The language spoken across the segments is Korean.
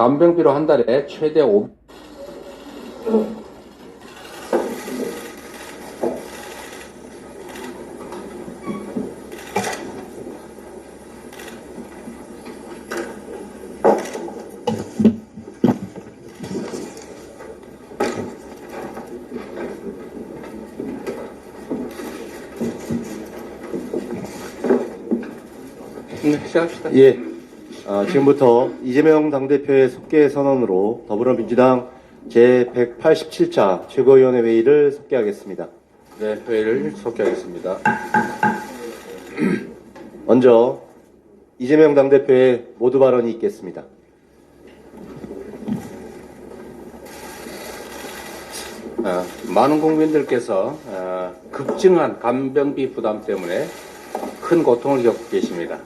간병비로 한 달에 최대 5 시작합시다. 예. 지금부터 이재명 당대표의 속개 선언으로 더불어민주당 제187차 최고위원회 회의를 속개하겠습니다. 네, 회의를 속개하겠습니다. 먼저 이재명 당대표의 모두 발언이 있겠습니다. 많은 국민들께서 급증한 간병비 부담 때문에 큰 고통을 겪고 계십니다.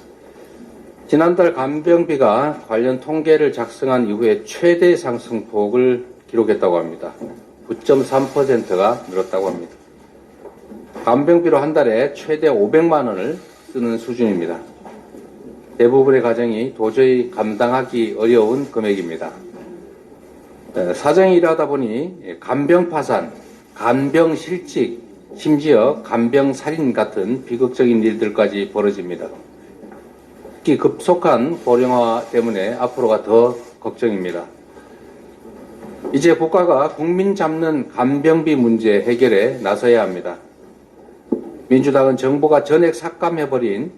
지난달 간병비가 관련 통계를 작성한 이후에 최대 상승폭을 기록했다고 합니다. 9.3%가 늘었다고 합니다. 간병비로 한 달에 최대 500만 원을 쓰는 수준입니다. 대부분의 가정이 도저히 감당하기 어려운 금액입니다. 사정이 이러하다 보니 간병 파산, 간병 실직, 심지어 간병 살인 같은 비극적인 일들까지 벌어집니다. 특히 급속한 고령화 때문에 앞으로가 더 걱정입니다. 이제 국가가 국민 잡는 간병비 문제 해결에 나서야 합니다. 민주당은 정부가 전액 삭감해버린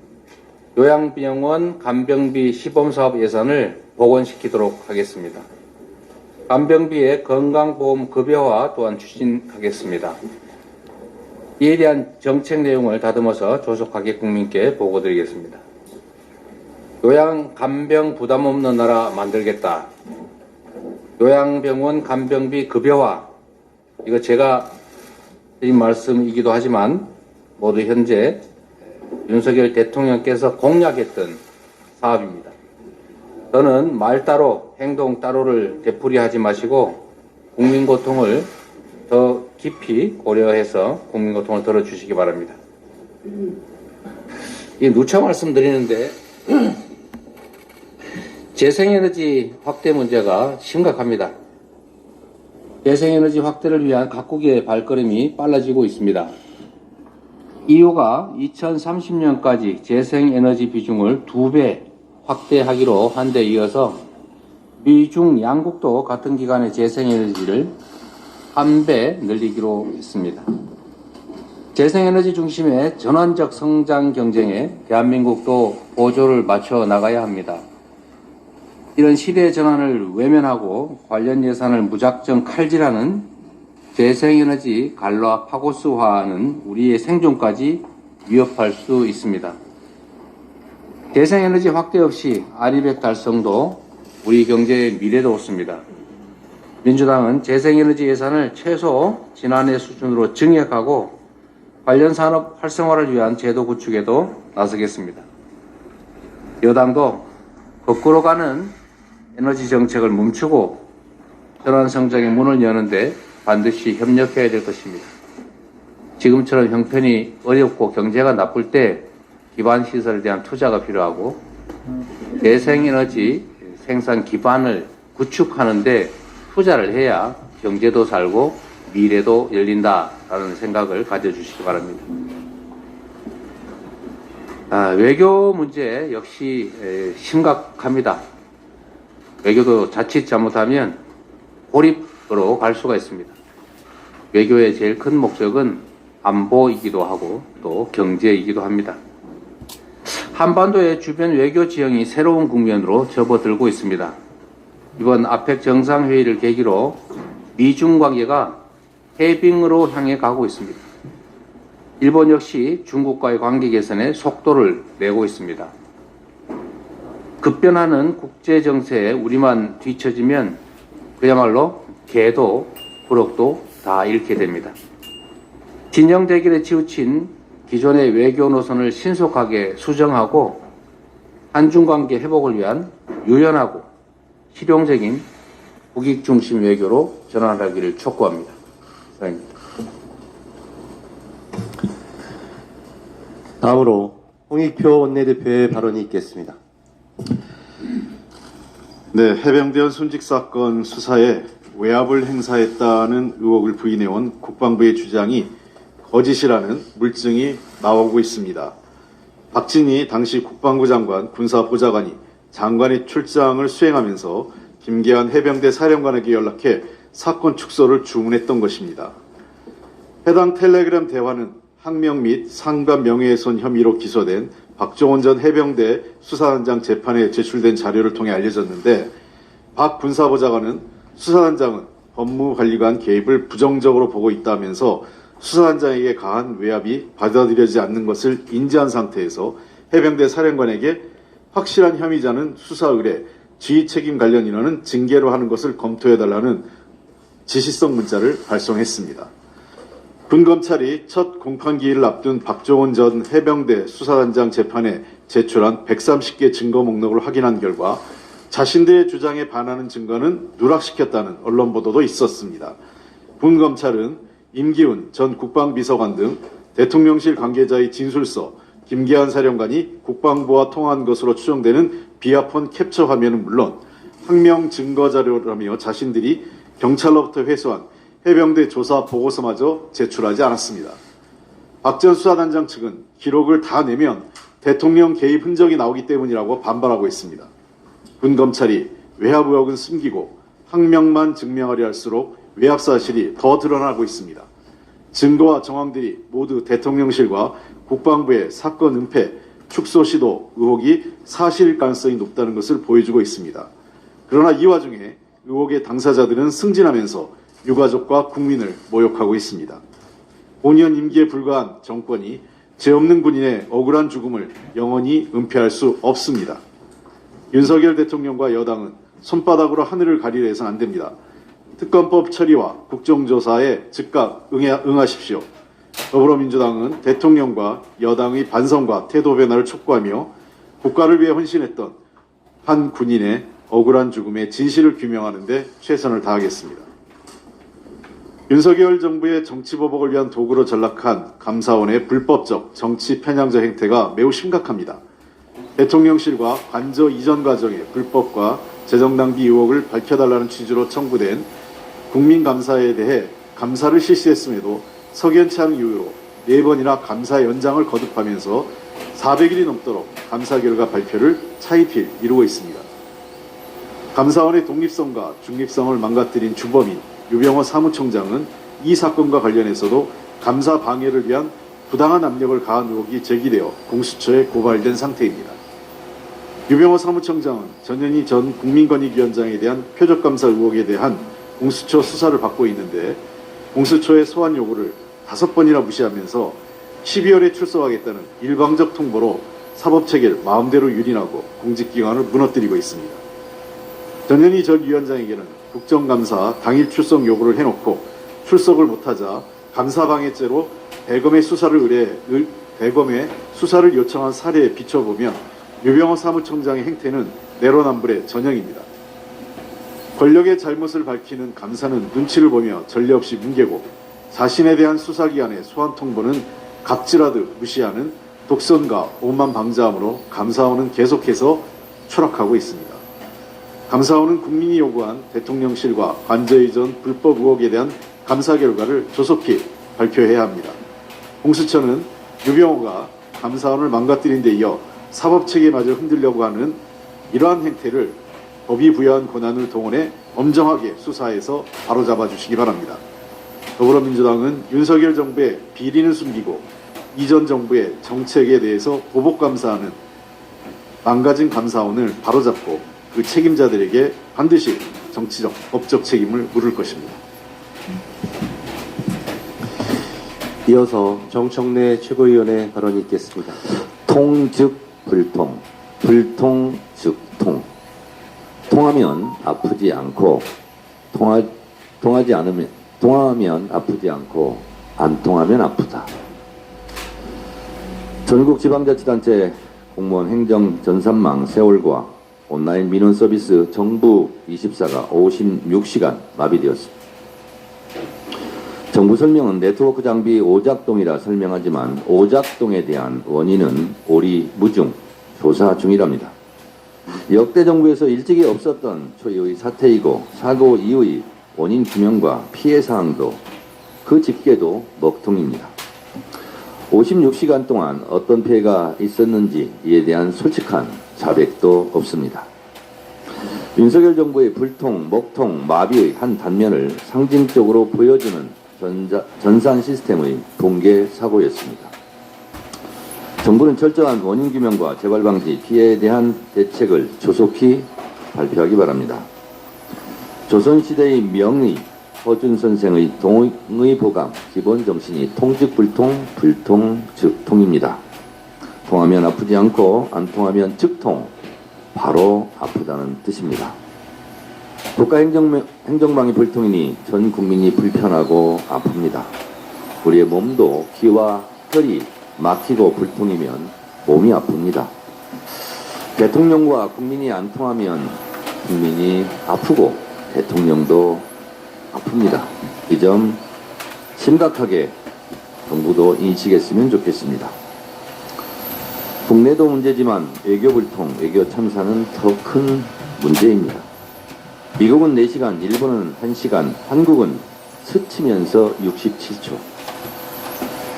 요양병원 간병비 시범사업 예산을 복원시키도록 하겠습니다. 간병비의 건강보험 급여화 또한 추진하겠습니다. 이에 대한 정책 내용을 다듬어서 조속하게 국민께 보고드리겠습니다. 요양 간병 부담 없는 나라 만들겠다. 요양병원 간병비 급여화. 이거 제가 드린 말씀이기도 하지만 모두 현재 윤석열 대통령께서 공약했던 사업입니다. 저는 말 따로 행동 따로를 되풀이하지 마시고 국민 고통을 더 깊이 고려해서 국민 고통을 들어주시기 바랍니다. 이 누차 말씀드리는데 재생에너지 확대 문제가 심각합니다. 재생에너지 확대를 위한 각국의 발걸음이 빨라지고 있습니다. EU가 2030년까지 재생에너지 비중을 2배 확대하기로 한 데 이어서 미중 양국도 같은 기간에 재생에너지를 1배 늘리기로 했습니다. 재생에너지 중심의 전환적 성장 경쟁에 대한민국도 보조를 맞춰 나가야 합니다. 이런 시대의 전환을 외면하고 관련 예산을 무작정 칼질하는 재생에너지 갈라 파고스화는 우리의 생존까지 위협할 수 있습니다. 재생에너지 확대 없이 아리백 달성도 우리 경제의 미래도 없습니다. 민주당은 재생에너지 예산을 최소 지난해 수준으로 증액하고 관련 산업 활성화를 위한 제도 구축에도 나서겠습니다. 여당도 거꾸로 가는 에너지 정책을 멈추고 전환 성장의 문을 여는데 반드시 협력해야 될 것입니다. 지금처럼 형편이 어렵고 경제가 나쁠 때 기반 시설에 대한 투자가 필요하고 재생에너지 생산 기반을 구축하는데 투자를 해야 경제도 살고 미래도 열린다라는 생각을 가져주시기 바랍니다. 외교 문제 역시 심각합니다. 외교도 자칫 잘못하면 고립으로 갈 수가 있습니다. 외교의 제일 큰 목적은 안보이기도 하고 또 경제이기도 합니다. 한반도의 주변 외교 지형이 새로운 국면으로 접어들고 있습니다. 이번 아펙 정상회의를 계기로 미중 관계가 해빙으로 향해 가고 있습니다. 일본 역시 중국과의 관계 개선에 속도를 내고 있습니다. 급변하는 국제 정세에 우리만 뒤처지면 그야말로 개도 부럭도 다 잃게 됩니다. 진영 대결에 치우친 기존의 외교 노선을 신속하게 수정하고 한중 관계 회복을 위한 유연하고 실용적인 국익 중심 외교로 전환하기를 촉구합니다. 이상입니다. 다음으로 홍익표 원내대표의 발언이 있겠습니다. 네, 해병대원 순직 사건 수사에 외압을 행사했다는 의혹을 부인해온 국방부의 주장이 거짓이라는 물증이 나오고 있습니다. 박진희 당시 국방부 장관 군사보좌관이 장관의 출장을 수행하면서 김계한 해병대 사령관에게 연락해 사건 축소를 주문했던 것입니다. 해당 텔레그램 대화는 항명 및 상관 명예훼손 혐의로 기소된 박종원 전 해병대 수사단장 재판에 제출된 자료를 통해 알려졌는데, 박 군사보좌관은 수사단장은 법무관리관 개입을 부정적으로 보고 있다면서 수사단장에게 가한 외압이 받아들여지지 않는 것을 인지한 상태에서 해병대 사령관에게 확실한 혐의자는 수사 의뢰, 지휘 책임 관련 인원은 징계로 하는 것을 검토해달라는 지시성 문자를 발송했습니다. 군검찰이 첫 공판기일을 앞둔 박종원 전 해병대 수사단장 재판에 제출한 130개 증거 목록을 확인한 결과 자신들의 주장에 반하는 증거는 누락시켰다는 언론 보도도 있었습니다. 군검찰은 임기훈 전 국방비서관 등 대통령실 관계자의 진술서, 김계한 사령관이 국방부와 통화한 것으로 추정되는 비아폰 캡처 화면은 물론 항명 증거자료라며 자신들이 경찰로부터 회수한 해병대 조사 보고서마저 제출하지 않았습니다. 박 전 수사단장 측은 기록을 다 내면 대통령 개입 흔적이 나오기 때문이라고 반발하고 있습니다. 군검찰이 외압 의혹은 숨기고 항명만 증명하려 할수록 외압 사실이 더 드러나고 있습니다. 증거와 정황들이 모두 대통령실과 국방부의 사건 은폐, 축소 시도 의혹이 사실일 가능성이 높다는 것을 보여주고 있습니다. 그러나 이 와중에 의혹의 당사자들은 승진하면서 유가족과 국민을 모욕하고 있습니다. 5년 임기에 불과한 정권이 죄 없는 군인의 억울한 죽음을 영원히 은폐할 수 없습니다. 윤석열 대통령과 여당은 손바닥으로 하늘을 가리려 해서는 안 됩니다. 특검법 처리와 국정조사에 즉각 응하십시오. 더불어민주당은 대통령과 여당의 반성과 태도 변화를 촉구하며 국가를 위해 헌신했던 한 군인의 억울한 죽음의 진실을 규명하는 데 최선을 다하겠습니다. 윤석열 정부의 정치보복을 위한 도구로 전락한 감사원의 불법적 정치 편향적 행태가 매우 심각합니다. 대통령실과 관저 이전 과정의 불법과 재정낭비 의혹을 밝혀달라는 취지로 청구된 국민감사에 대해 감사를 실시했음에도 석연치 않은 이유로 4번이나 감사 연장을 거듭하면서 400일이 넘도록 감사 결과 발표를 차일피일 미루고 있습니다. 감사원의 독립성과 중립성을 망가뜨린 주범인 유병호 사무총장은 이 사건과 관련해서도 감사 방해를 위한 부당한 압력을 가한 의혹이 제기되어 공수처에 고발된 상태입니다. 유병호 사무총장은 전현희 전 국민권익위원장에 대한 표적감사 의혹에 대한 공수처 수사를 받고 있는데, 공수처의 소환 요구를 5번이나 무시하면서 12월에 출석하겠다는 일방적 통보로 사법체계를 마음대로 유린하고 공직기관을 무너뜨리고 있습니다. 전현희 전 위원장에게는 국정감사 당일 출석 요구를 해놓고 출석을 못하자 감사방해죄로 대검의 수사를 요청한 사례에 비춰보면 유병호 사무총장의 행태는 내로남불의 전형입니다. 권력의 잘못을 밝히는 감사는 눈치를 보며 전례 없이 뭉개고, 자신에 대한 수사기관의 소환 통보는 갑질하듯 무시하는 독선과 오만 방자함으로 감사원은 계속해서 추락하고 있습니다. 감사원은 국민이 요구한 대통령실과 관저 이전 불법 의혹에 대한 감사 결과를 조속히 발표해야 합니다. 공수처는 유병호가 감사원을 망가뜨린 데 이어 사법체계마저 흔들려고 하는 이러한 행태를 법이 부여한 권한을 동원해 엄정하게 수사해서 바로잡아 주시기 바랍니다. 더불어민주당은 윤석열 정부의 비리는 숨기고 이전 정부의 정책에 대해서 보복감사하는 망가진 감사원을 바로잡고 그 책임자들에게 반드시 정치적, 법적 책임을 물을 것입니다. 이어서 정청래 최고위원의 발언이 있겠습니다. 통 즉 불통, 불통 즉 통. 통하면 아프지 않고 통하면 아프지 않고 안 통하면 아프다. 전국 지방자치단체 공무원 행정 전산망 세월과 온라인 민원 서비스 정부 24가 56시간 마비되었습니다. 정부 설명은 네트워크 장비 오작동이라 설명하지만 오작동에 대한 원인은 오리무중 조사 중이랍니다. 역대 정부에서 일찍이 없었던 초유의 사태이고 사고 이후의 원인 규명과 피해 사항도 그 집계도 먹통입니다. 56시간 동안 어떤 피해가 있었는지 이에 대한 솔직한 자백도 없습니다. 윤석열 정부의 불통, 먹통, 마비의 한 단면을 상징적으로 보여주는 전산 시스템의 붕괴 사고였습니다. 정부는 철저한 원인 규명과 재발 방지, 피해에 대한 대책을 조속히 발표하기 바랍니다. 조선시대의 명의 허준 선생의 동의 보감, 기본 정신이 통즉불통, 불통 즉 통입니다. 통하면 아프지 않고 안 통하면 즉통, 바로 아프다는 뜻입니다. 국가행정망이 불통이니 전 국민이 불편하고 아픕니다. 우리의 몸도 귀와 혈이 막히고 불통이면 몸이 아픕니다. 대통령과 국민이 안 통하면 국민이 아프고 대통령도 아픕니다. 이 점 심각하게 정부도 인식했으면 좋겠습니다. 국내도 문제지만 외교 불통, 외교 참사는 더 큰 문제입니다. 미국은 4시간, 일본은 1시간, 한국은 스치면서 67초.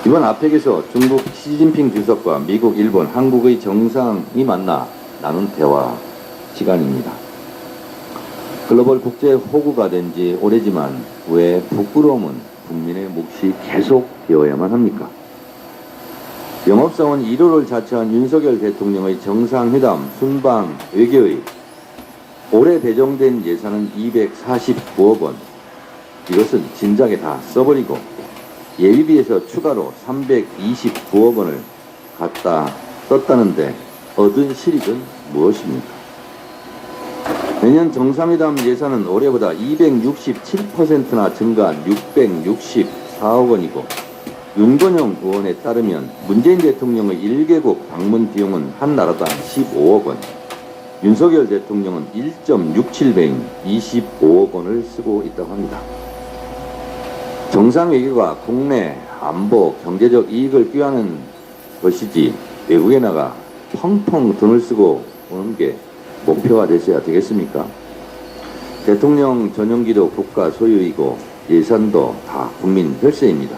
이번 아펙에서 중국 시진핑 주석과 미국, 일본, 한국의 정상이 만나 나눈 대화 시간입니다. 글로벌 국제 호구가 된 지 오래지만 왜 부끄러움은 국민의 몫이 계속 되어야만 합니까? 영업사원 1호를 자처한 윤석열 대통령의 정상회담, 순방, 외교의 올해 배정된 예산은 249억 원. 이것은 진작에 다 써버리고 예비비에서 추가로 329억 원을 갖다 썼다는데 얻은 실익은 무엇입니까? 내년 정상회담 예산은 올해보다 267%나 증가한 664억 원이고 윤건영 의원에 따르면 문재인 대통령의 1개국 방문 비용은 한 나라당 15억 원, 윤석열 대통령은 1.67배인 25억 원을 쓰고 있다고 합니다. 정상 외교가 국내 안보, 경제적 이익을 꾀하는 것이지 외국에 나가 펑펑 돈을 쓰고 오는 게 목표가 되셔야 되겠습니까? 대통령 전용기도 국가 소유이고 예산도 다 국민 혈세입니다.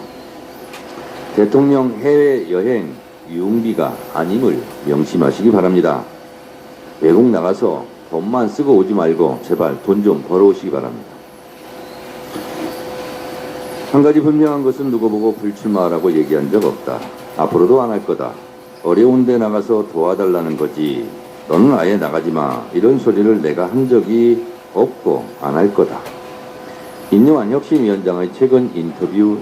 대통령 해외여행 유흥비가 아님을 명심하시기 바랍니다. 외국 나가서 돈만 쓰고 오지 말고 제발 돈 좀 벌어오시기 바랍니다. 한 가지 분명한 것은 누구 보고 불출마하라고 얘기한 적 없다. 앞으로도 안 할 거다. 어려운 데 나가서 도와달라는 거지. 너는 아예 나가지 마. 이런 소리를 내가 한 적이 없고 안 할 거다. 인요한 혁신위원장의 최근 인터뷰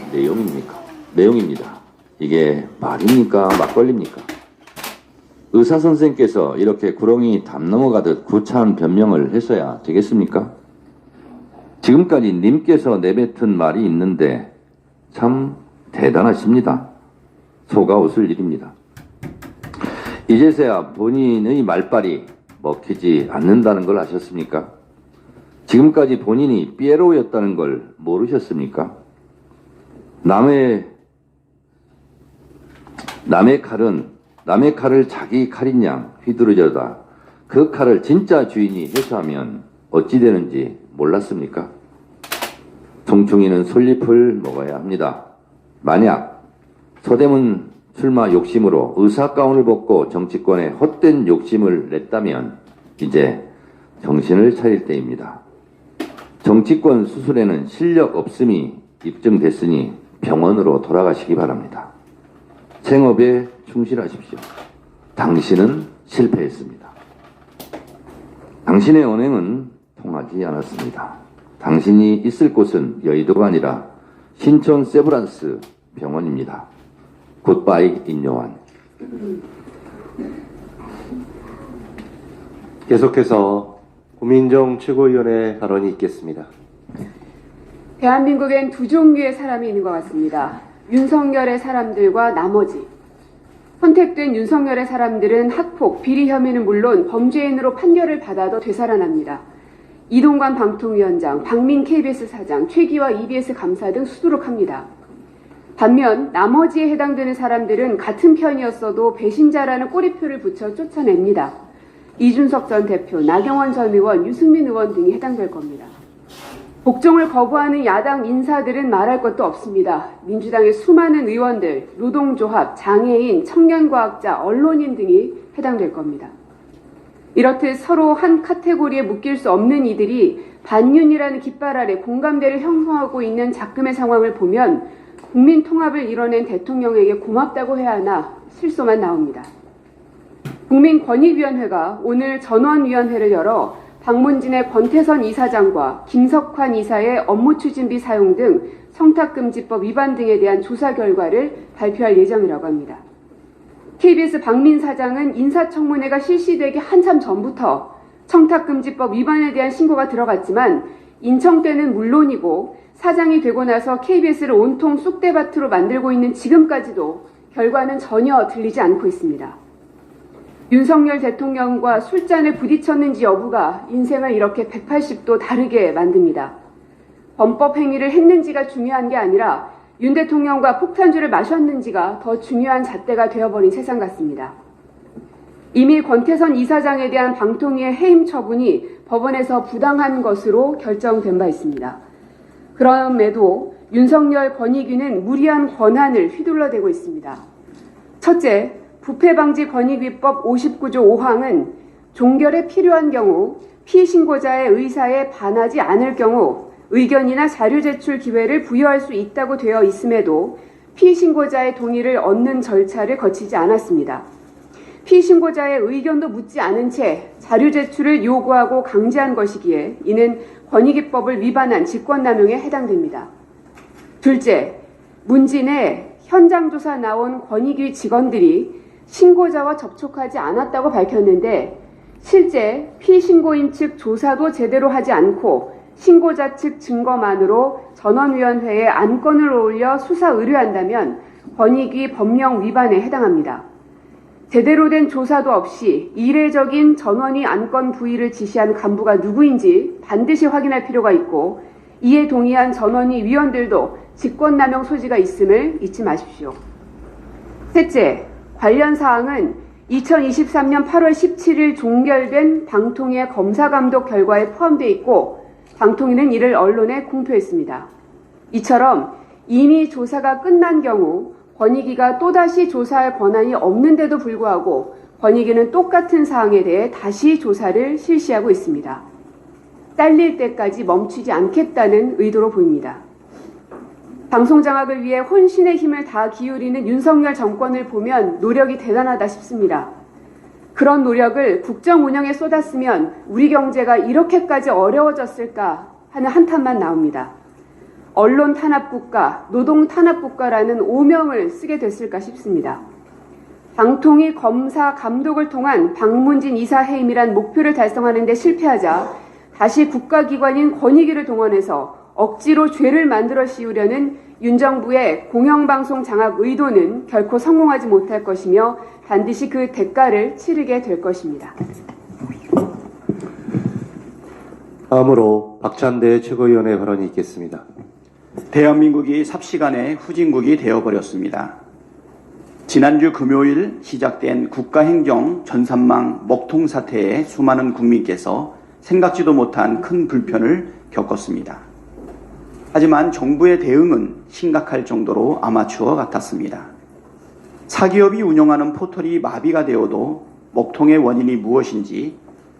내용입니다. 이게 말입니까? 막걸리입니까? 의사선생께서 이렇게 구렁이 담 넘어가듯 구차한 변명을 했어야 되겠습니까? 지금까지 님께서 내뱉은 말이 있는데 참 대단하십니다. 속아 웃을 일입니다. 이제서야 본인의 말빨이 먹히지 않는다는 걸 아셨습니까? 지금까지 본인이 삐에로였다는 걸 모르셨습니까? 남의 칼을 자기 칼인 양 휘두르려다 그 칼을 진짜 주인이 회수하면 어찌 되는지 몰랐습니까? 총총이는 솔잎을 먹어야 합니다. 만약 서대문 출마 욕심으로 의사가운을 벗고 정치권에 헛된 욕심을 냈다면 이제 정신을 차릴 때입니다. 정치권 수술에는 실력 없음이 입증됐으니 병원으로 돌아가시기 바랍니다. 생업에 충실하십시오. 당신은 실패했습니다. 당신의 언행은 통하지 않았습니다. 당신이 있을 곳은 여의도가 아니라 신촌 세브란스 병원입니다. 굿바이 인요한. 계속해서 고민정 최고위원의 발언이 있겠습니다. 대한민국엔 두 종류의 사람이 있는 것 같습니다. 윤석열의 사람들과 나머지. 선택된 윤석열의 사람들은 학폭, 비리 혐의는 물론 범죄인으로 판결을 받아도 되살아납니다. 이동관 방통위원장, 박민 KBS 사장, 최기화 EBS 감사 등 수두룩합니다. 반면 나머지에 해당되는 사람들은 같은 편이었어도 배신자라는 꼬리표를 붙여 쫓아냅니다. 이준석 전 대표, 나경원 전 의원, 유승민 의원 등이 해당될 겁니다. 복종을 거부하는 야당 인사들은 말할 것도 없습니다. 민주당의 수많은 의원들, 노동조합, 장애인, 청년과학자, 언론인 등이 해당될 겁니다. 이렇듯 서로 한 카테고리에 묶일 수 없는 이들이 반윤이라는 깃발 아래 공감대를 형성하고 있는 작금의 상황을 보면 국민 통합을 이뤄낸 대통령에게 고맙다고 해야 하나 실소만 나옵니다. 국민권익위원회가 오늘 전원위원회를 열어 박문진의 권태선 이사장과 김석환 이사의 업무 추진비 사용 등 청탁금지법 위반 등에 대한 조사 결과를 발표할 예정이라고 합니다. KBS 박민 사장은 인사청문회가 실시되기 한참 전부터 청탁금지법 위반에 대한 신고가 들어갔지만 인청 때는 물론이고 사장이 되고 나서 KBS를 온통 쑥대밭으로 만들고 있는 지금까지도 결과는 전혀 들리지 않고 있습니다. 윤석열 대통령과 술잔에 부딪혔는지 여부가 인생을 이렇게 180도 다르게 만듭니다. 범법 행위를 했는지가 중요한 게 아니라 윤 대통령과 폭탄주를 마셨는지가 더 중요한 잣대가 되어버린 세상 같습니다. 이미 권태선 이사장에 대한 방통위의 해임 처분이 법원에서 부당한 것으로 결정된 바 있습니다. 그럼에도 윤석열 권익위는 무리한 권한을 휘둘러대고 있습니다. 첫째, 부패방지권익위법 59조 5항은 종결에 필요한 경우 피신고자의 의사에 반하지 않을 경우 의견이나 자료 제출 기회를 부여할 수 있다고 되어 있음에도 피신고자의 동의를 얻는 절차를 거치지 않았습니다. 피신고자의 의견도 묻지 않은 채 자료 제출을 요구하고 강제한 것이기에 이는 권익위법을 위반한 직권남용에 해당됩니다. 둘째, 문진에 현장조사 나온 권익위 직원들이 신고자와 접촉하지 않았다고 밝혔는데 실제 피신고인 측 조사도 제대로 하지 않고 신고자 측 증거만으로 전원위원회에 안건을 올려 수사 의뢰한다면 권익위 법령 위반에 해당합니다. 제대로 된 조사도 없이 이례적인 전원위 안건 부의를 지시한 간부가 누구인지 반드시 확인할 필요가 있고 이에 동의한 전원위 위원들도 직권남용 소지가 있음을 잊지 마십시오. 셋째, 관련 사항은 2023년 8월 17일 종결된 방통위의 검사감독 결과에 포함되어 있고 방통위는 이를 언론에 공표했습니다. 이처럼 이미 조사가 끝난 경우 권익위가 또다시 조사할 권한이 없는데도 불구하고 권익위는 똑같은 사항에 대해 다시 조사를 실시하고 있습니다. 잘릴 때까지 멈추지 않겠다는 의도로 보입니다. 방송 장악을 위해 혼신의 힘을 다 기울이는 윤석열 정권을 보면 노력이 대단하다 싶습니다. 그런 노력을 국정 운영에 쏟았으면 우리 경제가 이렇게까지 어려워졌을까 하는 한탄만 나옵니다. 언론 탄압국가, 노동 탄압국가라는 오명을 쓰게 됐을까 싶습니다. 방통위 검사 감독을 통한 박문진 이사 해임이란 목표를 달성하는 데 실패하자 다시 국가기관인 권익위를 동원해서 억지로 죄를 만들어 씌우려는 윤 정부의 공영방송 장악 의도는 결코 성공하지 못할 것이며 반드시 그 대가를 치르게 될 것입니다. 다음으로 박찬대 최고위원의 발언이 있겠습니다. 대한민국이 삽시간에 후진국이 되어버렸습니다. 지난주 금요일 시작된 국가행정 전산망 먹통 사태에 수많은 국민께서 생각지도 못한 큰 불편을 겪었습니다. 하지만 정부의 대응은 심각할 정도로 아마추어 같았습니다. 사기업이 운영하는 포털이 마비가 되어도 먹통의 원인이 무엇인지,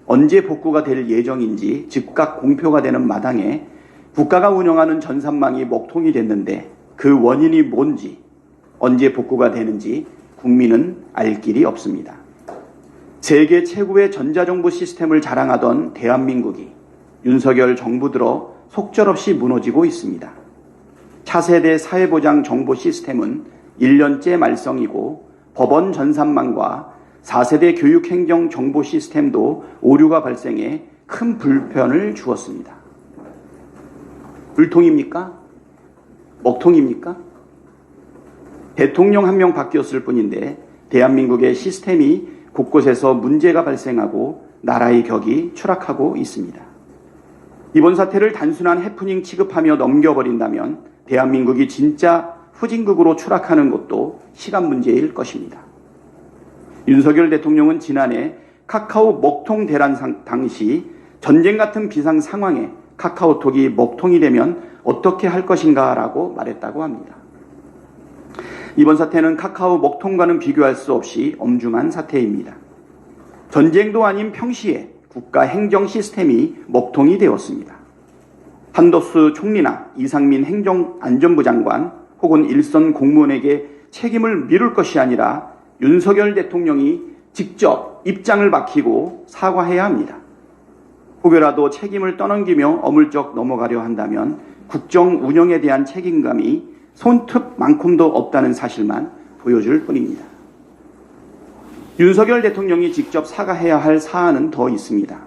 언제 복구가 될 예정인지 즉각 공표가 되는 마당에 국가가 운영하는 전산망이 먹통이 됐는데 그 원인이 뭔지, 언제 복구가 되는지 국민은 알 길이 없습니다. 세계 최고의 전자정보 시스템을 자랑하던 대한민국이 윤석열 정부 들어 속절없이 무너지고 있습니다. 차세대 사회보장 정보 시스템은 1년째 말썽이고 법원 전산망과 4세대 교육행정 정보 시스템도 오류가 발생해 큰 불편을 주었습니다. 불통입니까? 먹통입니까? 대통령 한 명 바뀌었을 뿐인데 대한민국의 시스템이 곳곳에서 문제가 발생하고 나라의 격이 추락하고 있습니다. 이번 사태를 단순한 해프닝 취급하며 넘겨버린다면 대한민국이 진짜 후진국으로 추락하는 것도 시간 문제일 것입니다. 윤석열 대통령은 지난해 카카오 먹통 대란 당시 전쟁 같은 비상 상황에 카카오톡이 먹통이 되면 어떻게 할 것인가 라고 말했다고 합니다. 이번 사태는 카카오 먹통과는 비교할 수 없이 엄중한 사태입니다. 전쟁도 아닌 평시에 국가 행정 시스템이 먹통이 되었습니다. 한도수 총리나 이상민 행정안전부 장관 혹은 일선 공무원에게 책임을 미룰 것이 아니라 윤석열 대통령이 직접 입장을 밝히고 사과해야 합니다. 혹여라도 책임을 떠넘기며 어물쩍 넘어가려 한다면 국정 운영에 대한 책임감이 손톱만큼도 없다는 사실만 보여줄 뿐입니다. 윤석열 대통령이 직접 사과해야 할 사안은 더 있습니다.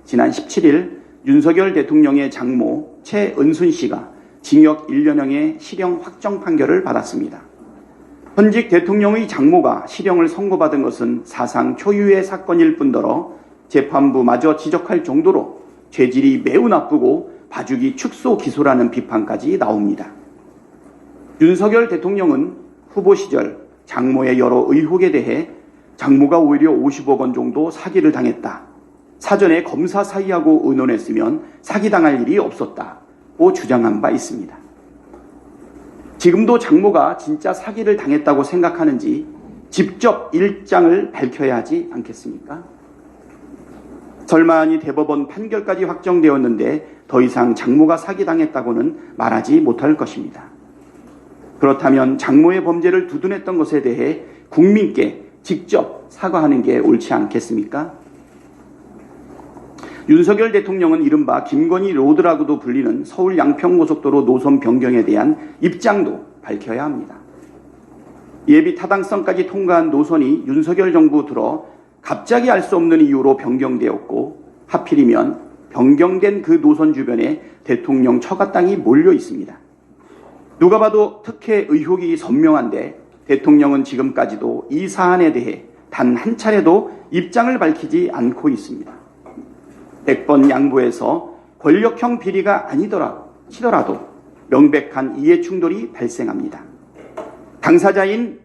지난 17일 윤석열 대통령의 장모 최은순 씨가 징역 1년형의 실형 확정 판결을 받았습니다. 현직 대통령의 장모가 실형을 선고받은 것은 사상 초유의 사건일 뿐더러 재판부마저 지적할 정도로 죄질이 매우 나쁘고 봐주기 축소 기소라는 비판까지 나옵니다. 윤석열 대통령은 후보 시절 장모의 여러 의혹에 대해 장모가 오히려 50억 원 정도 사기를 당했다. 사전에 검사 사의하고 의논했으면 사기당할 일이 없었다고 주장한 바 있습니다. 지금도 장모가 진짜 사기를 당했다고 생각하는지 직접 일장을 밝혀야 하지 않겠습니까? 설마하니 대법원 판결까지 확정되었는데 더 이상 장모가 사기당했다고는 말하지 못할 것입니다. 그렇다면 장모의 범죄를 두둔했던 것에 대해 국민께 직접 사과하는 게 옳지 않겠습니까? 윤석열 대통령은 이른바 김건희 로드라고도 불리는 서울 양평고속도로 노선 변경에 대한 입장도 밝혀야 합니다. 예비 타당성까지 통과한 노선이 윤석열 정부 들어 갑자기 알 수 없는 이유로 변경되었고 하필이면 변경된 그 노선 주변에 대통령 처가 땅이 몰려 있습니다. 누가 봐도 특혜 의혹이 선명한데 대통령은 지금까지도 이 사안에 대해 단 한 차례도 입장을 밝히지 않고 있습니다. 100번 양보해서 권력형 비리가 아니더라도 명백한 이해 충돌이 발생합니다. 당사자인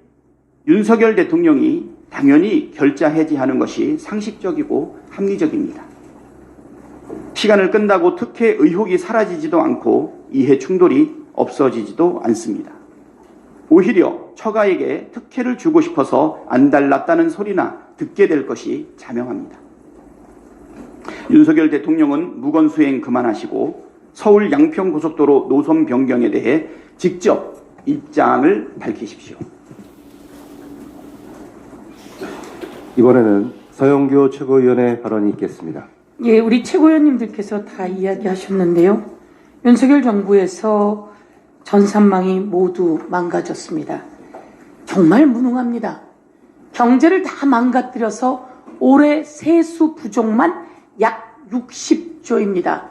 윤석열 대통령이 당연히 결자 해지하는 것이 상식적이고 합리적입니다. 시간을 끈다고 특혜 의혹이 사라지지도 않고 이해 충돌이 없어지지도 않습니다. 오히려 처가에게 특혜를 주고 싶어서 안달났다는 소리나 듣게 될 것이 자명합니다. 윤석열 대통령은 무건수행 그만하시고 서울 양평고속도로 노선 변경에 대해 직접 입장을 밝히십시오. 이번에는 서영교 최고위원의 발언이 있겠습니다. 예, 우리 최고위원님들께서 다 이야기하셨는데요. 윤석열 정부에서 전산망이 모두 망가졌습니다. 정말 무능합니다. 경제를 다 망가뜨려서 올해 세수 부족만 약 60조입니다.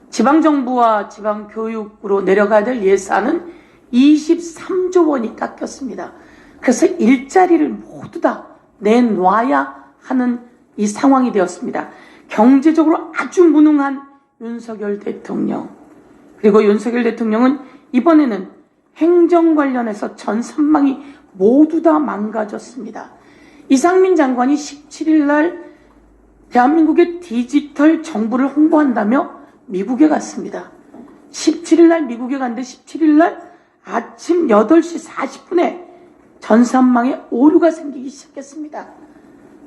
지방정부와 지방교육으로 내려가야 될 예산은 23조 원이 깎였습니다. 그래서 일자리를 모두 다 내놔야 하는 이 상황이 되었습니다. 경제적으로 아주 무능한 윤석열 대통령. 그리고 윤석열 대통령은 이번에는 행정 관련해서 전산망이 모두 다 망가졌습니다. 이상민 장관이 17일 날 대한민국의 디지털 정부를 홍보한다며 미국에 갔습니다. 17일 날 미국에 갔는데 17일 날 아침 8시 40분에 전산망에 오류가 생기기 시작했습니다.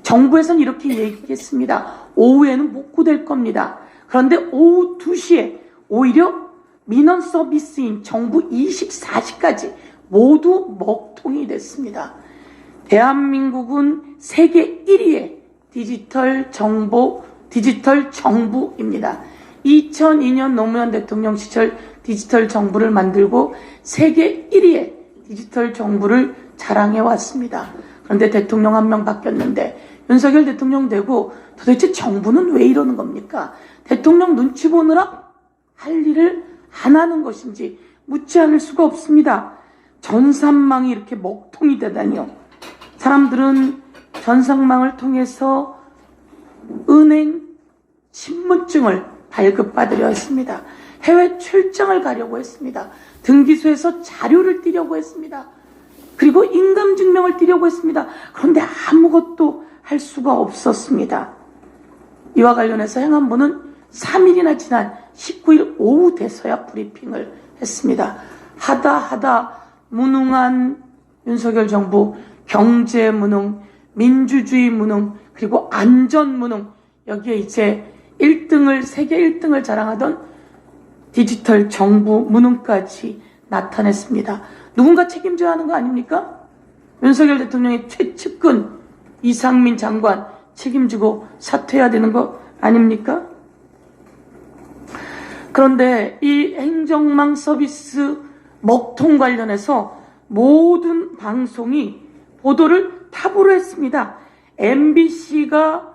정부에서는 이렇게 얘기했습니다. 오후에는 복구될 겁니다. 그런데 오후 2시에 오히려 민원 서비스인 정부 24시까지 모두 먹통이 됐습니다. 대한민국은 세계 1위의 디지털 정부입니다. 2002년 노무현 대통령 시절 디지털 정부를 만들고 세계 1위의 디지털 정부를 자랑해 왔습니다. 그런데 대통령 한 명 바뀌었는데 윤석열 대통령 되고 도대체 정부는 왜 이러는 겁니까? 대통령 눈치 보느라 할 일을 안 하는 것인지 묻지 않을 수가 없습니다. 전산망이 이렇게 먹통이 되다니요. 사람들은 전산망을 통해서 은행 신분증을 발급받으려 했습니다. 해외 출장을 가려고 했습니다. 등기소에서 자료를 띄려고 했습니다. 그리고 인감증명을 띄려고 했습니다. 그런데 아무것도 할 수가 없었습니다. 이와 관련해서 행안부는 3일이나 지난 19일 오후 돼서야 브리핑을 했습니다. 하다 무능한 윤석열 정부, 경제 무능, 민주주의 무능, 그리고 안전 무능, 여기에 이제 1등을, 세계 1등을 자랑하던 디지털 정부 무능까지 나타냈습니다. 누군가 책임져야 하는 거 아닙니까? 윤석열 대통령의 최측근 이상민 장관 책임지고 사퇴해야 되는 거 아닙니까? 그런데 이 행정망 서비스 먹통 관련해서 모든 방송이 보도를 탑으로 했습니다. MBC가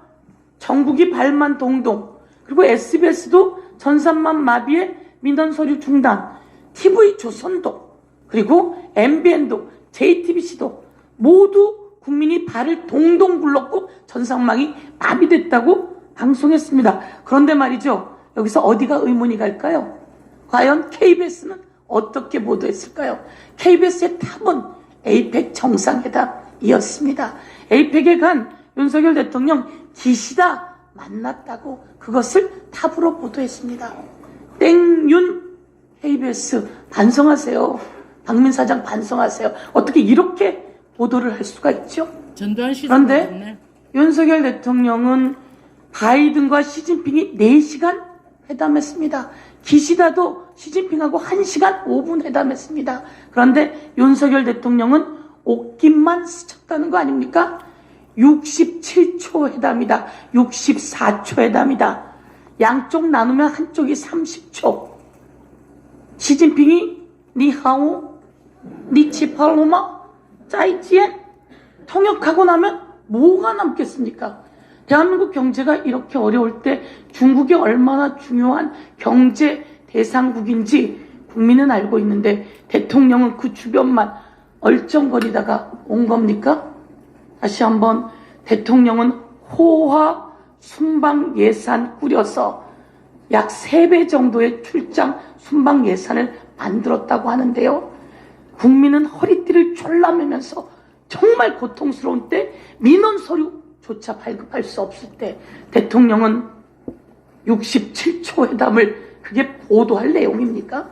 전국이 발만 동동, 그리고 SBS도 전산망 마비에 민원 서류 중단, TV 조선도, 그리고 MBN도, JTBC도 모두 국민이 발을 동동 굴렀고 전산망이 마비됐다고 방송했습니다. 그런데 말이죠, 여기서 어디가 의문이 갈까요? 과연 KBS는 어떻게 보도했을까요? KBS의 탑은 에이펙 정상회담이었습니다. 에이펙에 간 윤석열 대통령 기시다 만났다고 그것을 탑으로 보도했습니다. 땡윤 KBS 반성하세요. 박민 사장 반성하세요. 어떻게 이렇게 보도를 할 수가 있죠? 그런데 윤석열 대통령은 바이든과 시진핑이 4시간 회담했습니다. 기시다도 시진핑하고 1시간 5분 회담했습니다. 그런데 윤석열 대통령은 옷깃만 스쳤다는 거 아닙니까? 67초 회담이다. 64초 회담이다. 양쪽 나누면 한쪽이 30초. 시진핑이 니하오, 니치팔로마, 짜이지엔 통역하고 나면 뭐가 남겠습니까? 대한민국 경제가 이렇게 어려울 때 중국이 얼마나 중요한 경제 대상국인지 국민은 알고 있는데 대통령은 그 주변만 얼쩡거리다가 온 겁니까? 다시 한번 대통령은 호화 순방 예산 꾸려서 약 3배 정도의 출장 순방 예산을 만들었다고 하는데요. 국민은 허리띠를 졸라매면서 정말 고통스러운 때 민원 서류조차 발급할 수 없을 때 대통령은 67초 회담을 그게 보도할 내용입니까?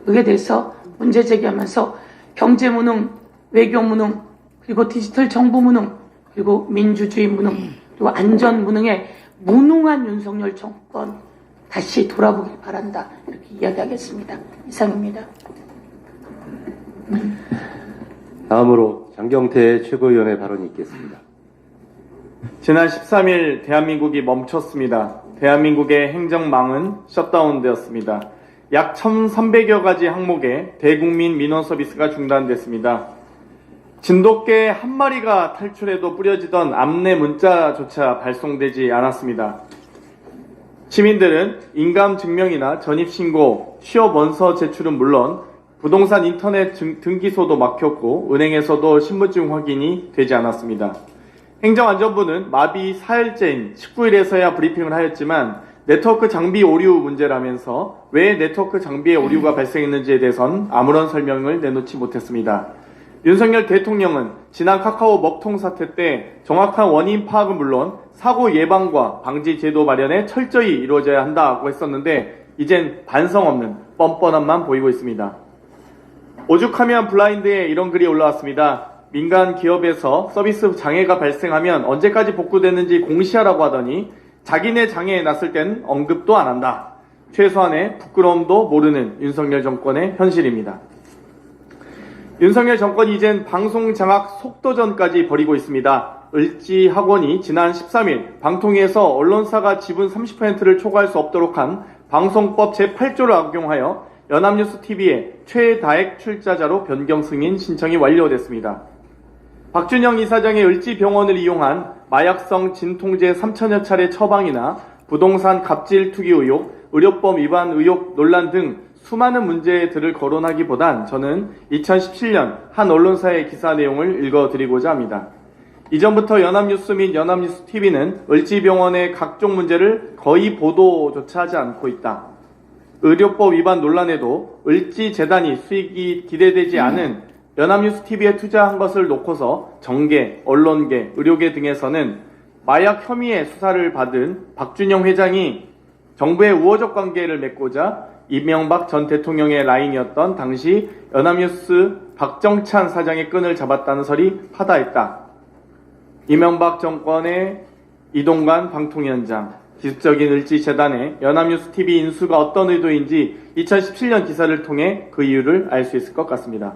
그에 대해서 문제 제기하면서 경제 무능, 외교 무능, 그리고 디지털 정부 무능, 그리고 민주주의 무능, 그리고 안전 무능에 무능한 윤석열 정권 다시 돌아보길 바란다. 이렇게 이야기하겠습니다. 이상입니다. 다음으로 장경태 최고위원의 발언이 있겠습니다. 지난 13일 대한민국이 멈췄습니다. 대한민국의 행정망은 셧다운되었습니다. 약 1,300여 가지 항목의 대국민 민원 서비스가 중단됐습니다. 진돗개 한 마리가 탈출해도 뿌려지던 안내 문자조차 발송되지 않았습니다. 시민들은 인감증명이나 전입신고, 취업 원서 제출은 물론 부동산 인터넷 등기소도 막혔고 은행에서도 신분증 확인이 되지 않았습니다. 행정안전부는 마비 4일째인 19일에서야 브리핑을 하였지만 네트워크 장비 오류 문제라면서 왜 네트워크 장비에 오류가 발생했는지에 대해선 아무런 설명을 내놓지 못했습니다. 윤석열 대통령은 지난 카카오 먹통 사태 때 정확한 원인 파악은 물론 사고 예방과 방지 제도 마련에 철저히 이루어져야 한다고 했었는데 이젠 반성 없는 뻔뻔함만 보이고 있습니다. 오죽하면 블라인드에 이런 글이 올라왔습니다. 민간 기업에서 서비스 장애가 발생하면 언제까지 복구되는지 공시하라고 하더니 자기네 장애에 났을 땐 언급도 안 한다. 최소한의 부끄러움도 모르는 윤석열 정권의 현실입니다. 윤석열 정권이 이젠 방송 장악 속도전까지 벌이고 있습니다. 을지학원이 지난 13일 방통위에서 언론사가 지분 30%를 초과할 수 없도록 한 방송법 제8조를 악용하여 연합뉴스TV의 최다액 출자자로 변경 승인 신청이 완료됐습니다. 박준영 이사장의 을지병원을 이용한 마약성 진통제 3천여 차례 처방이나 부동산 갑질 투기 의혹, 의료법 위반 의혹 논란 등 수많은 문제들을 거론하기보단 저는 2017년 한 언론사의 기사 내용을 읽어드리고자 합니다. 이전부터 연합뉴스 및 연합뉴스TV는 을지병원의 각종 문제를 거의 보도조차 하지 않고 있다. 의료법 위반 논란에도 을지재단이 수익이 기대되지 않은 연합뉴스TV에 투자한 것을 놓고서 정계, 언론계, 의료계 등에서는 마약 혐의의 수사를 받은 박준영 회장이 정부의 우호적 관계를 맺고자 이명박 전 대통령의 라인이었던 당시 연합뉴스 박정찬 사장의 끈을 잡았다는 설이 파다했다. 이명박 정권의 이동관 방통위원장, 기습적인 을지재단의 연합뉴스 TV 인수가 어떤 의도인지 2017년 기사를 통해 그 이유를 알 수 있을 것 같습니다.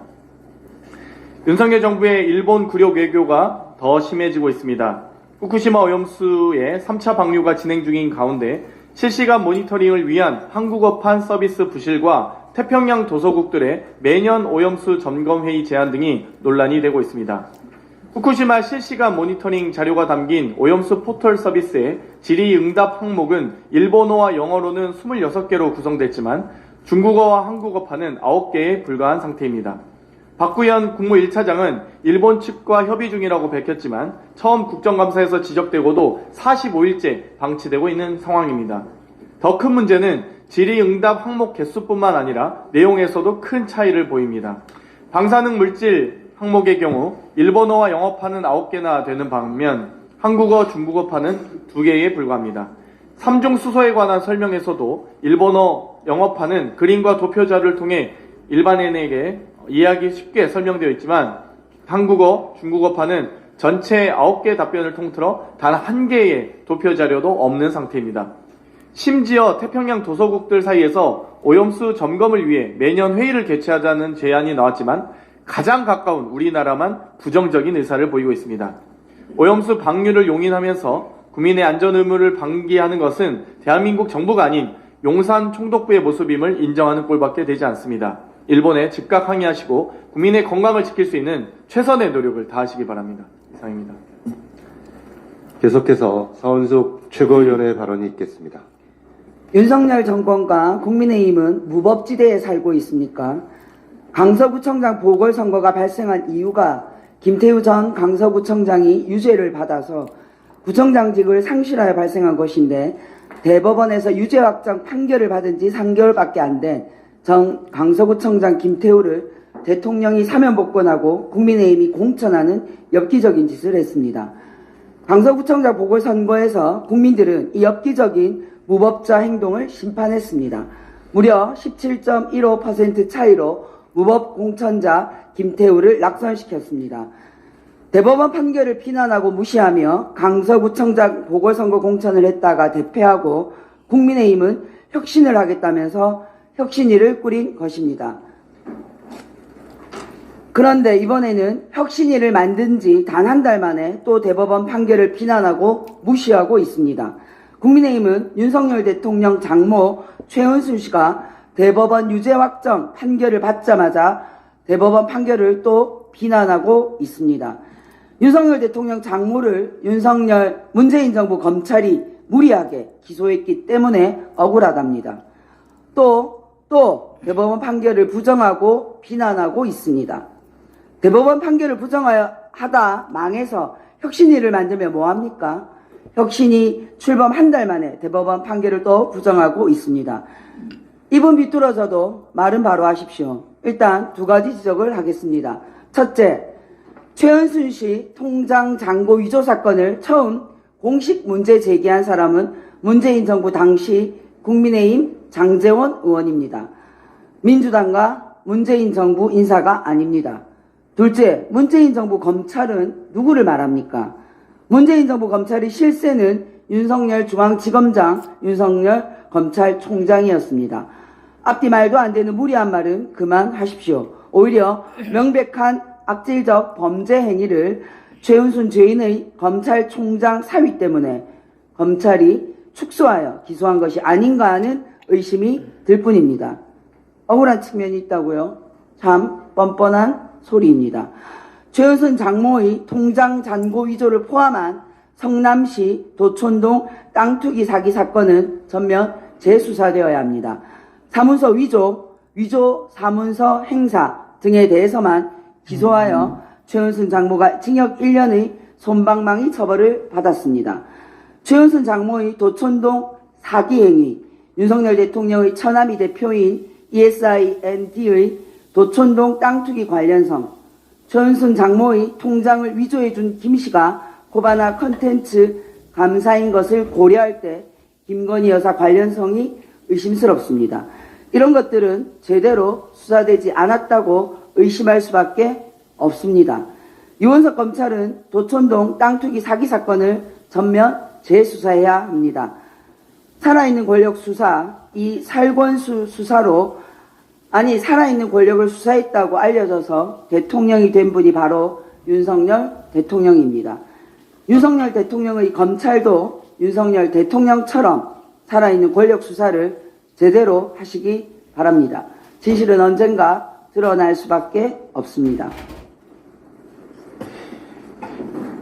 윤석열 정부의 일본 굴욕 외교가 더 심해지고 있습니다. 후쿠시마 오염수의 3차 방류가 진행 중인 가운데 실시간 모니터링을 위한 한국어판 서비스 부실과 태평양 도서국들의 매년 오염수 점검회의 제안 등이 논란이 되고 있습니다. 후쿠시마 실시간 모니터링 자료가 담긴 오염수 포털 서비스의 질의응답 항목은 일본어와 영어로는 26개로 구성됐지만 중국어와 한국어판은 9개에 불과한 상태입니다. 박구현 국무 1차장은 일본 측과 협의 중이라고 밝혔지만 처음 국정감사에서 지적되고도 45일째 방치되고 있는 상황입니다. 더 큰 문제는 질의응답 항목 개수뿐만 아니라 내용에서도 큰 차이를 보입니다. 방사능 물질 항목의 경우 일본어와 영어판은 9개나 되는 반면 한국어, 중국어판은 2개에 불과합니다. 3중 수소에 관한 설명에서도 일본어, 영어판은 그림과 도표 자료를 통해 일반인에게 이해하기 쉽게 설명되어 있지만 한국어, 중국어판은 전체 9개 답변을 통틀어 단 1개의 도표 자료도 없는 상태입니다. 심지어 태평양 도서국들 사이에서 오염수 점검을 위해 매년 회의를 개최하자는 제안이 나왔지만 가장 가까운 우리나라만 부정적인 의사를 보이고 있습니다. 오염수 방류를 용인하면서 국민의 안전 의무를 방기하는 것은 대한민국 정부가 아닌 용산 총독부의 모습임을 인정하는 꼴밖에 되지 않습니다. 일본에 즉각 항의하시고 국민의 건강을 지킬 수 있는 최선의 노력을 다하시기 바랍니다. 이상입니다. 계속해서 서은숙 최고위원의 발언이 있겠습니다. 윤석열 정권과 국민의힘은 무법지대에 살고 있습니까? 강서구청장 보궐선거가 발생한 이유가 김태우 전 강서구청장이 유죄를 받아서 구청장직을 상실하여 발생한 것인데 대법원에서 유죄 확정 판결을 받은 지 3개월밖에 안 된 전 강서구청장 김태우를 대통령이 사면 복권하고 국민의힘이 공천하는 엽기적인 짓을 했습니다. 강서구청장 보궐선거에서 국민들은 이 엽기적인 무법자 행동을 심판했습니다. 무려 17.15% 차이로 무법 공천자 김태우를 낙선시켰습니다. 대법원 판결을 비난하고 무시하며 강서구청장 보궐선거 공천을 했다가 대패하고 국민의힘은 혁신을 하겠다면서 혁신위를 꾸린 것입니다. 그런데 이번에는 혁신위를 만든 지 단 한 달 만에 또 대법원 판결을 비난하고 무시하고 있습니다. 국민의힘은 윤석열 대통령 장모 최은순 씨가 대법원 유죄 확정 판결을 받자마자 대법원 판결을 또 비난하고 있습니다. 윤석열 대통령 장모를 문재인 정부 검찰이 무리하게 기소했기 때문에 억울하답니다. 또 대법원 판결을 부정하고 비난하고 있습니다. 대법원 판결을 부정하다 망해서 혁신위를 만들면 뭐합니까? 혁신이 출범 한 달 만에 대법원 판결을 또 부정하고 있습니다. 입은 비뚤어져도 말은 바로 하십시오. 일단 2가지 지적을 하겠습니다. 첫째, 최은순 씨 통장 잔고 위조 사건을 처음 공식 문제 제기한 사람은 문재인 정부 당시 국민의힘 장제원 의원입니다. 민주당과 문재인 정부 인사가 아닙니다. 둘째, 문재인 정부 검찰은 누구를 말합니까? 문재인 정부 검찰의 실세는 윤석열 중앙지검장, 윤석열 검찰총장이었습니다. 앞뒤 말도 안 되는 무리한 말은 그만하십시오. 오히려 명백한 악질적 범죄 행위를 최은순 죄인의 검찰총장 사위 때문에 검찰이 축소하여 기소한 것이 아닌가 하는 의심이 들 뿐입니다. 억울한 측면이 있다고요? 참 뻔뻔한 소리입니다. 최은순 장모의 통장 잔고 위조를 포함한 성남시 도촌동 땅 투기 사기 사건은 전면 재수사되어야 합니다. 사문서 위조 사문서 행사 등에 대해서만 기소하여 최은순 장모가 징역 1년의 솜방망이 처벌을 받았습니다. 최은순 장모의 도촌동 사기 행위, 윤석열 대통령의 처남이 대표인 ESIND의 도촌동 땅 투기 관련성, 최은순 장모의 통장을 위조해준 김씨가 코바나 컨텐츠 감사인 것을 고려할 때 김건희 여사 관련성이 의심스럽습니다. 이런 것들은 제대로 수사되지 않았다고 의심할 수밖에 없습니다. 유원석 검찰은 도촌동 땅 투기 사기 사건을 전면 재수사해야 합니다. 살아있는 권력 수사, 이 살권수 수사로 살아있는 권력을 수사했다고 알려져서 대통령이 된 분이 바로 윤석열 대통령입니다. 윤석열 대통령의 검찰도 윤석열 대통령처럼 살아있는 권력 수사를 제대로 하시기 바랍니다. 진실은 언젠가 드러날 수밖에 없습니다.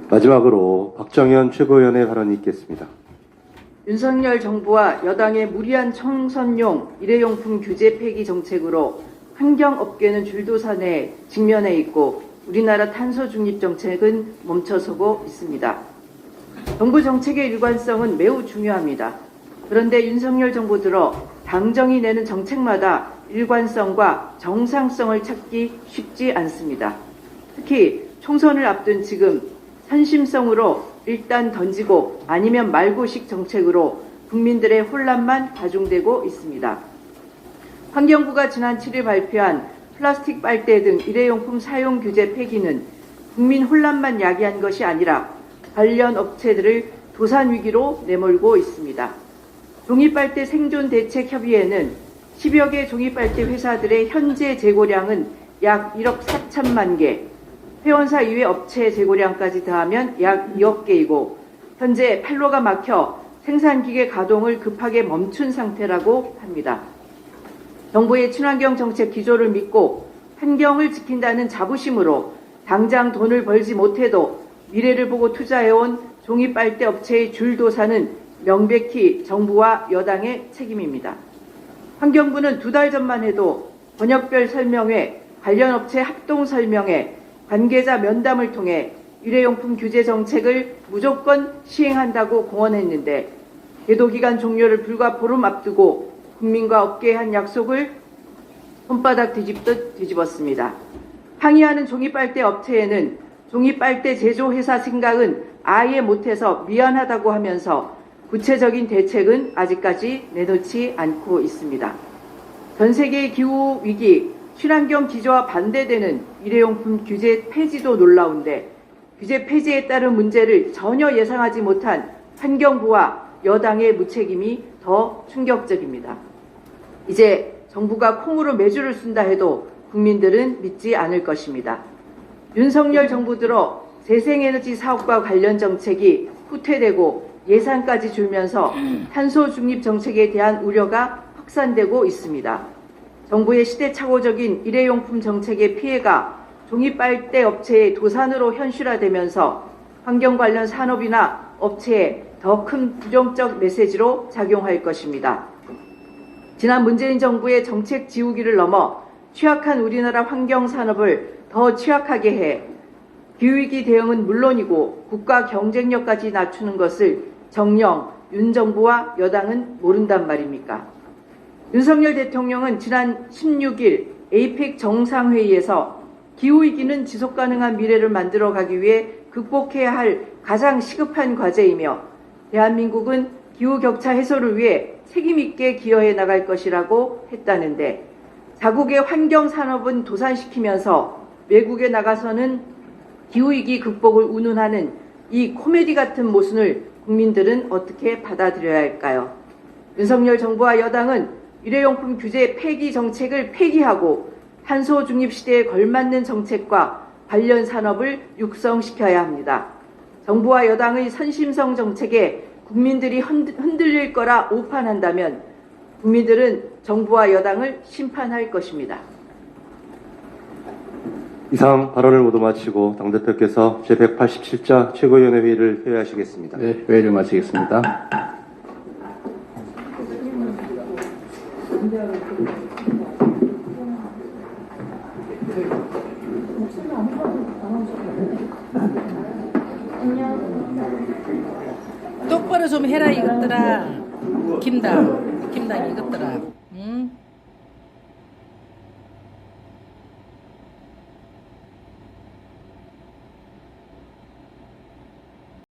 마지막으로 박정현 최고위원의 발언이 있겠습니다. 윤석열 정부와 여당의 무리한 총선용 일회용품 규제 폐기 정책으로 환경업계는 줄도산에 직면해 있고 우리나라 탄소 중립 정책은 멈춰서고 있습니다. 정부 정책의 일관성은 매우 중요합니다. 그런데 윤석열 정부 들어 당정이 내는 정책마다 일관성과 정상성을 찾기 쉽지 않습니다. 특히 총선을 앞둔 지금 선심성으로 일단 던지고 아니면 말고식 정책으로 국민들의 혼란만 가중되고 있습니다. 환경부가 지난 7일 발표한 플라스틱 빨대 등 일회용품 사용 규제 폐기는 국민 혼란만 야기한 것이 아니라 관련 업체들을 도산 위기로 내몰고 있습니다. 종이빨대 생존 대책 협의회는 10여 개 종이빨대 회사들의 현재 재고량은 약 1억 4천만 개, 회원사 이외 업체 재고량까지 더하면 약 2억 개이고 현재 판로가 막혀 생산기계 가동을 급하게 멈춘 상태라고 합니다. 정부의 친환경 정책 기조를 믿고 환경을 지킨다는 자부심으로 당장 돈을 벌지 못해도 미래를 보고 투자해온 종이빨대 업체의 줄도사는 명백히 정부와 여당의 책임입니다. 환경부는 2달 전만 해도 번역별 설명회, 관련 업체 합동 설명회, 관계자 면담을 통해 일회용품 규제 정책을 무조건 시행한다고 공언했는데 계도기간 종료를 불과 보름 앞두고 국민과 업계에 한 약속을 손바닥 뒤집듯 뒤집었습니다. 항의하는 종이빨대 업체에는 종이빨대 제조회사 생각은 아예 못해서 미안하다고 하면서 구체적인 대책은 아직까지 내놓지 않고 있습니다. 전 세계의 기후위기, 친환경 기조와 반대되는 일회용품 규제 폐지도 놀라운데 규제 폐지에 따른 문제를 전혀 예상하지 못한 환경부와 여당의 무책임이 더 충격적입니다. 이제 정부가 콩으로 매주를 쓴다 해도 국민들은 믿지 않을 것입니다. 윤석열 정부 들어 재생에너지 사업과 관련 정책이 후퇴되고 예산까지 줄면서 탄소 중립 정책에 대한 우려가 확산되고 있습니다. 정부의 시대착오적인 일회용품 정책의 피해가 종이빨대 업체의 도산으로 현실화되면서 환경 관련 산업이나 업체에 더 큰 부정적 메시지로 작용할 것입니다. 지난 문재인 정부의 정책 지우기를 넘어 취약한 우리나라 환경 산업을 더 취약하게 해 기후위기 대응은 물론이고 국가 경쟁력까지 낮추는 것을 정녕 윤 정부와 여당은 모른단 말입니까? 윤석열 대통령은 지난 16일 에이펙 정상회의에서 기후위기는 지속가능한 미래를 만들어가기 위해 극복해야 할 가장 시급한 과제이며 대한민국은 기후격차 해소를 위해 책임있게 기여해 나갈 것이라고 했다는데 자국의 환경산업은 도산시키면서 외국에 나가서는 기후위기 극복을 운운하는 이 코미디 같은 모순을 국민들은 어떻게 받아들여야 할까요? 윤석열 정부와 여당은 일회용품 규제 폐기 정책을 폐기하고 탄소 중립 시대에 걸맞는 정책과 관련 산업을 육성시켜야 합니다. 정부와 여당의 선심성 정책에 국민들이 흔들릴 거라 오판한다면 국민들은 정부와 여당을 심판할 것입니다. 이상 발언을 모두 마치고 당대표께서 제187자 최고위원회 회의를 회의하시겠습니다. 네, 회의를 마치겠습니다. 똑바로 좀 해라 이것들아. 김당 이것들아. 응?